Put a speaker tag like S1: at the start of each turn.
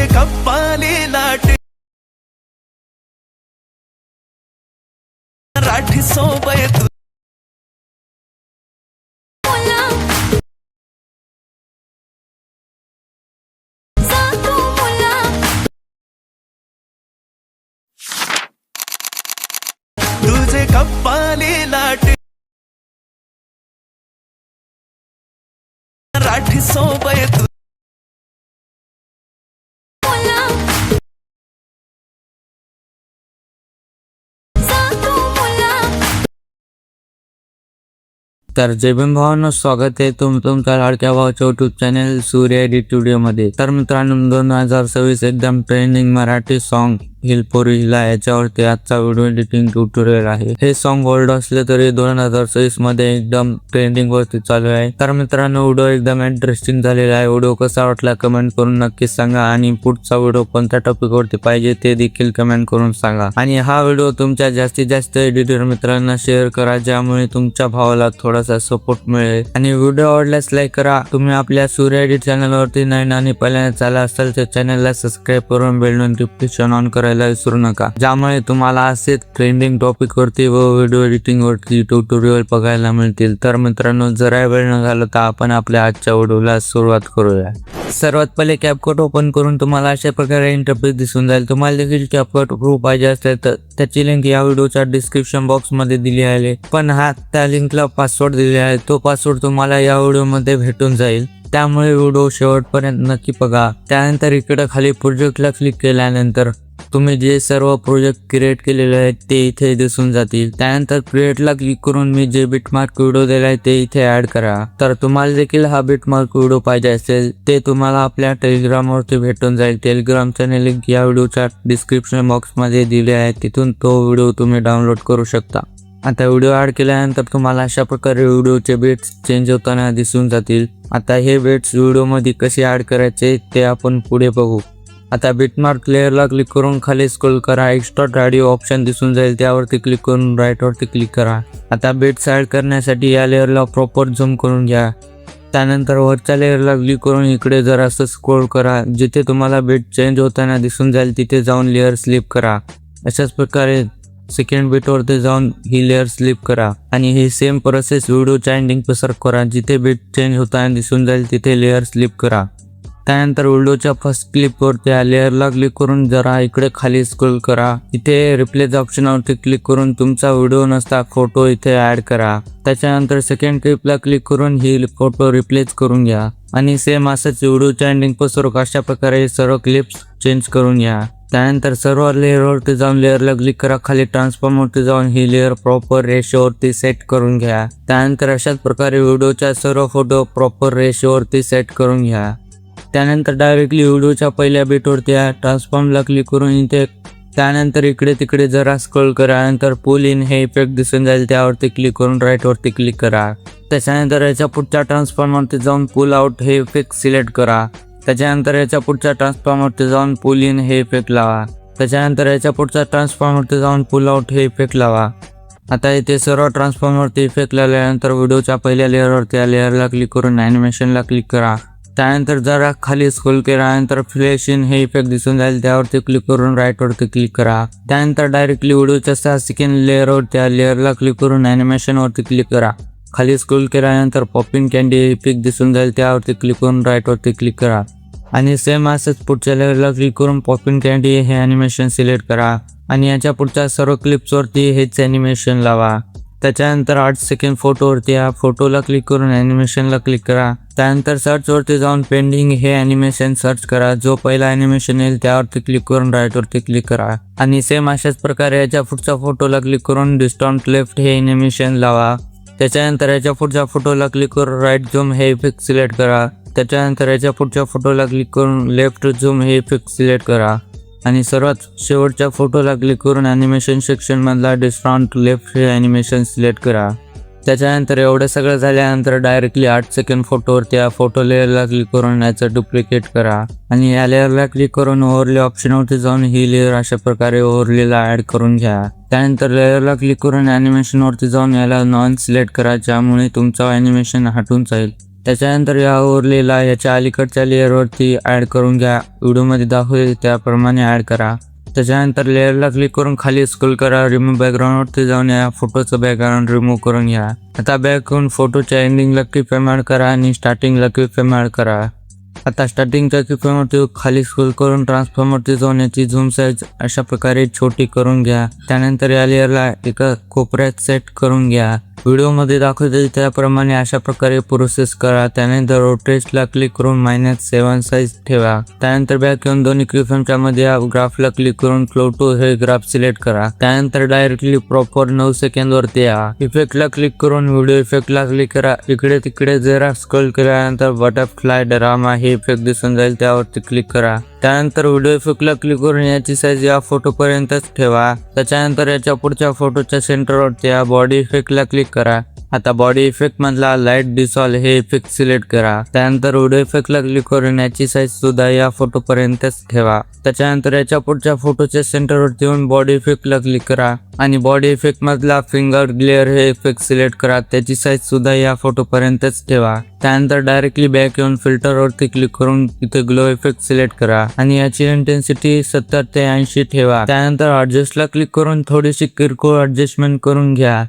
S1: कप्पाली लाट राठी सोबत तुझे कप्पाली लाट राठी सोबत
S2: तर जय भीम भावांनो, स्वागत आहे तुमच्या लाडक्या भावाच्या युट्यूब चॅनल सूर्य एडिट स्टुडिओ मध्ये। तर मित्रांनो, 2026 एकदम trending Marathi song hill for हिला याच्यावरती आजचा व्हिडिओ एडिटिंग ट्युटोरियल आहे। हे सॉन्ग ओल्ड असले तरी 2026 मध्ये एकदम ट्रेंडिंग वरती चालू आहे। तर मित्रांनो, व्हिडिओ एकदम इंटरेस्टिंग झालेला आहे। व्हिडिओ कसा वाटला कमेंट करून नक्की सांगा आणि पुढचा व्हिडिओ कोणत्या टॉपिक वरती पाहिजे ते देखील कमेंट करून सांगा। आणि हा व्हिडिओ तुमच्या जास्तीत जास्त एडिटर मित्रांना शेअर करा, ज्यामुळे तुमच्या भावाला थोडासा सपोर्ट मिळेल। आणि व्हिडिओ आवडल्यास लाईक करा। तुम्ही आपल्या सूर्य एडिट चॅनल वरती नवीन आणि पहिल्यांदा आला असाल तर चॅनलला सबस्क्राइब करून बेल नोटिफिकेशन ऑन करायला विसरू नका, ज्यामुळे तुम्हाला असेच ट्रेंडिंग टॉपिक वरती व व्हिडिओ एडिटिंग वरती ट्युटोरियल बघायला मिळतील। तर मित्रांनो, जरा वेळ न घालवता तर आपण आपल्या आजच्या व्हिडिओला सुरुवात करूया। सर्वात पहिले कॅपकट ओपन करून तुम्हाला अशा प्रकारे इंटरफेस दिसून जाईल। तुम्हाला देखील कॅपकट प्रूफ पाहिजे असेल तर त्याची लिंक या व्हिडिओच्या डिस्क्रिप्शन बॉक्स मध्ये दिली आहे। पण त्या लिंकला पासवर्ड दिले आहे, तो पासवर्ड तुम्हाला या व्हिडिओ मध्ये भेटून जाईल, त्यामुळे व्हिडिओ शेवटपर्यंत नक्की बघा। त्यानंतर इकडे खाली प्रोजेक्टला क्लिक केल्यानंतर तुम्ही जे सर्व प्रोजेक्ट क्रिएट केलेले आहेत ते इथे दिसून जातील। त्यानंतर क्रिएटला क्लिक करून मी जे बिटमार्क व्हिडिओ दिलाय ते इथे ऍड करा। तर तुम्हाला देखील हा बिटमार्क व्हिडिओ पाहिजे असेल ते तुम्हाला आपल्या टेलिग्राम वरती भेटून जाईल। टेलिग्रामचा लिंक या व्हिडिओच्या डिस्क्रिप्शन बॉक्स मध्ये दिले आहे, तिथून तो व्हिडिओ तुम्ही डाउनलोड करू शकता। आता व्हिडिओ ऍड केल्यानंतर तुम्हाला अशा प्रकारे व्हिडिओचे बिट्स चेंज होताना दिसून जातील। आता हे बिट्स व्हिडिओ मध्ये कसे ऍड करायचे ते आपण पुढे बघू। आता बिटमार्क लेअरला क्लिक करून खाली स्क्रॉल करा, एक्सट्रॅक्ट ऑडिओ ऑप्शन दिसून जाईल, त्यावरती क्लिक करून राईट वरती क्लिक करा। आता बिट्स ऍड करण्यासाठी या लेअरला प्रॉपर झूम करून घ्या। त्यानंतर वरच्या लेअरला क्लिक करून इकडे जरासं स्क्रॉल करा, जिथे तुम्हाला बिट चेंज होताना दिसून जाईल तिथे जाऊन लेअर स्लिप करा। अशाच प्रकारे सेकंड बीट वरती जाऊन ही लेअर स्लिप करा आणि ही सेम प्रोसेस व्हिडिओच्या एंडिंग पर्यंत करा। जिथे बीट चेंज होताना दिसून जाईल तिथे लेअर स्लिप करा। त्यानंतर व्हिडिओच्या फर्स्ट क्लिप वरती लेअरला क्लिक करून जरा इकडे खाली स्क्रॉल करा, इथे रिप्लेस ऑप्शनवरती क्लिक करून तुमचा व्हिडिओ नसता फोटो इथे ऍड करा। त्याच्यानंतर सेकंड क्लिपला क्लिक करून ही फोटो रिप्लेस करून घ्या आणि सेम असंच व्हिडिओच्या एंडिंग पर्यंत अशा प्रकारे सर्व क्लिप्स चेंज करून घ्या। त्यानंतर सर्व लेअर वरती जाऊन लेअरला क्लिक करा, खाली ट्रान्सफॉर्म वरती जाऊन ही लेअर प्रॉपर रेशो वरती सेट करून घ्या। त्यानंतर अशाच प्रकारे व्हिडिओच्या सर्व फोटो प्रॉपर रेशो वरती सेट करून घ्या। त्यानंतर डायरेक्टली व्हिडिओच्या पहिल्या बीट वरती ट्रान्सफॉर्मला क्लिक करून इथे त्यानंतर इकडे तिकडे जरा स्क्रॉल करा। नंतर पुल इन हे इफेक्ट दिसून जाईल, त्यावरती क्लिक करून राईट वरती क्लिक करा। त्याच्यानंतर याच्या पुढच्या ट्रान्सफॉर्म वरती जाऊन पुल आउट हे इफेक्ट सिलेक्ट करा। त्याच्यानंतर याच्या पुढच्या ट्रान्सफॉर्म वरती जाऊन पुल इन हे इफेक्ट लावा। त्याच्यानंतर याच्या पुढच्या ट्रान्सफॉर्म वरती जाऊन पुल आउट हे इफेक्ट लावा। आता इथे सर्व ट्रान्सफॉर्म वरती इफेक्ट लावल्यानंतर व्हिडिओच्या पहिल्या लेअर वरती या लेअरला क्लिक करून ॲनिमेशनला क्लिक करा। त्यानंतर जरा खाली स्क्रॉल केल्यानंतर फ्लॅश इन हे इफेक्ट दिसून जाईल, त्यावरती क्लिक करून राईट वरती क्लिक करा। त्यानंतर डायरेक्टली व्हिडिओच्या 6 सेकंड लेअर वरती या लेअरला क्लिक करून ॲनिमेशन वरती क्लिक करा। खाली स्क्रॉल केल्यानंतर पॉपिंग कॅन्डी हे इफेक्ट दिसून जाईल, त्यावरती क्लिक करून राईट वरती क्लिक करा आणि सेम असंच पुढच्या लेअरला क्लिक करून पॉपिंग कॅन्डी हे ॲनिमेशन सिलेक्ट करा आणि याच्या पुढच्या सर्व क्लिप्स वरती हेच ॲनिमेशन लावा। त्याच्यानंतर 8 सेकंड फोटो वरती या फोटोला क्लिक करून ॲनिमेशनला क्लिक करा। त्यानंतर सर्च वरती जाऊन पेंडिंग हे ॲनिमेशन सर्च करा, जो पहिला ॲनिमेशन येईल त्यावरती क्लिक करून राईट वरती क्लिक करा आणि सेम अशाच प्रकारे याच्या पुढच्या फोटोला क्लिक करून डिस्टॉर्ट लेफ्ट हे ॲनिमेशन लावा। त्याच्यानंतर याच्या पुढच्या फोटोला क्लिक करून राईट झूम हे इफेक्ट सिलेक्ट करा। त्याच्यानंतर याच्या पुढच्या फोटोला क्लिक करून लेफ्ट झूम हे इफेक्ट सिलेक्ट करा आणि सर्वात शेवटच्या फोटोला क्लिक करून ॲनिमेशन सेक्शन मधला डिस्टॉर्ट लेफ्ट हे ॲनिमेशन सिलेक्ट करा। त्याच्यानंतर एवढं सगळं झाल्यानंतर डायरेक्टली 8 सेकंड फोटोवरती या फोटो लेअरला क्लिक करून याचं डुप्लिकेट करा आणि या लेअरला क्लिक करून ओव्हरले ऑप्शनवरती जाऊन ही लेअर अशा प्रकारे ओव्हरलेला ऍड करून घ्या। त्यानंतर लेअरला क्लिक करून ॲनिमेशन वरती जाऊन याला नॉन सिलेक्ट करा, ज्यामुळे तुमचा ॲनिमेशन हटून जाईल। त्याच्यानंतर या उरलेला याच्या अलीकडच्या लेअरवरती ऍड करून घ्या. व्हिडिओमध्ये दाखवले त्याप्रमाणे ऍड करा. त्याच्यानंतर लेअरला क्लिक करून खाली स्क्रोल करा. रिमूव्ह बॅकग्राऊंडवरती जाऊन या फोटोचं बॅकग्राऊंड रिमूव्ह करून घ्या. आता बॅक करून फोटोच्या एंडिंगला कीफ्रेम ऍड करा आणि स्टार्टिंगला कीफ्रेम ऍड करा. आता स्टार्टिंगच्या कीफ्रेमवरती खाली स्क्रोल करून ट्रान्सफॉर्मवरती जाऊन याची झूम साईज अशा प्रकारे छोटी करून घ्या. त्यानंतर या लेअरला एका कोपऱ्यात सेट करून घ्या. व्हिडिओमध्ये दाखवते त्याप्रमाणे अशा प्रकारे प्रोसेस करा. त्यानंतर रोटेशला क्लिक करून -7 साईज ठेवा. त्यानंतर बॅक येऊन दोन्ही कीफ्रेमच्या मध्ये या ग्राफला क्लिक करून फ्लो टू हे ग्राफ सिलेक्ट करा. त्यानंतर डायरेक्टली प्रॉपर 9 सेकंद वरती या. इफेक्टला क्लिक करून व्हिडिओ इफेक्टला क्लिक करा. इकडे तिकडे जरा स्क्रोल केल्यानंतर बटरफ्लाय ड्रामा हे इफेक्ट दिसून जाईल, त्यावरती क्लिक करा. त्यानंतर व्हिडिओ इफेक्टला क्लिक करून याची साईज या फोटो पर्यंतच ठेवा. त्याच्यानंतर याच्या पुढच्या फोटोच्या सेंटरवरती या बॉडी इफेक्टला क्लिक करा. आता बॉडी इफेक्ट मधला लाईट डिसॉल्व हे इफेक्ट सिलेक्ट करा. त्यानंतर व्हिडिओ इफेक्टला क्लिक करून याची साईज सुद्धा या फोटो पर्यंतच ठेवा. त्याच्यानंतर याच्या पुढच्या फोटोच्या सेंटरवरती येऊन बॉडी इफेक्टला क्लिक करा आणि बॉडी इफेक्ट मधला फिंगर ग्लेअर हे इफेक्ट सिलेक्ट करा. त्याची साईज सुद्धा या फोटो पर्यंतच ठेवा. त्यानंतर डायरेक्टली बॅक येऊन फिल्टर वरती क्लिक करून इथे ग्लो इफेक्ट सिलेक्ट करा आणि याची इंटेन्सिटी 70 ते 80 ठेवा. त्यानंतर ऍडजस्टला क्लिक करून थोडीशी किरकोळ ऍडजस्टमेंट करून घ्या.